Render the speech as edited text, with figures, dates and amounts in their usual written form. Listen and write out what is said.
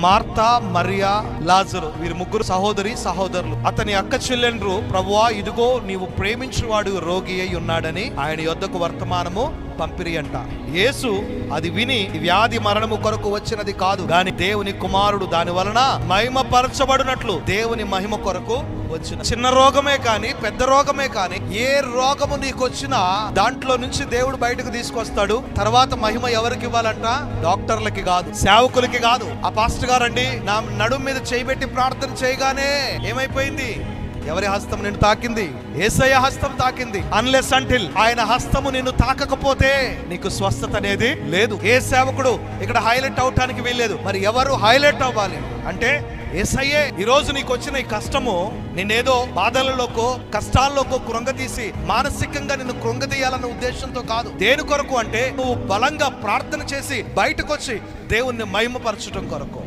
Martha, Mariya, లాజరు వీరు ముగ్గురు సహోదరులు. అతని అక్క చెల్లెండ్రు, ప్రభువా ఇదిగో నీవు ప్రేమించువాడు రోగి అయి ఉన్నాడని ఆయన యొద్దకు వర్తమానము పంపిరి అంట. యేసు అది విని, వ్యాధి మరణము కొరకు వచ్చినది కాదు గాని దేవుని కుమారుడు దాని వలన మహిమపరచబడినట్లు దేవుని మహిమ కొరకు వచ్చిన. చిన్న రోగమే కాని పెద్ద రోగమే కాని ఏ రోగము నీకు వచ్చినా దాంట్లో నుంచి దేవుడు బయటకు తీసుకొస్తాడు. తర్వాత మహిమ ఎవరికి ఇవ్వాలంట? డాక్టర్లకి కాదు, సేవకులకి కాదు. ఆ పాస్టర్ గారండి నా నడుము మీద చేయబెట్టి ప్రార్థన చేయగానే ఏమైపోయింది? ఎవరి హస్తం నిన్ను తాకింది? యేసయ్య హస్తం తాకింది. అన్లెస్ అంటిల్ ఆయన హస్తము నిన్ను తాకకపోతే నీకు స్వస్థత అనేది లేదు. ఏ సేవకుడు ఇక్కడ హైలైట్ అవటానికి వీల్లేదు. మరి ఎవరు హైలైట్ అవ్వాలి అంటే యేసయ్యే. ఈ రోజు నీకు వచ్చిన ఈ కష్టము నిన్నేదో బాధలలోకో కష్టాల్లోకో కృంగతీసి మానసికంగా నిన్ను కృంగతీయాలన్న ఉద్దేశంతో కాదు. దేని కొరకు అంటే నువ్వు బలంగా ప్రార్థన చేసి బయటకు వచ్చి దేవుణ్ణి మహిమపరచడం కొరకు.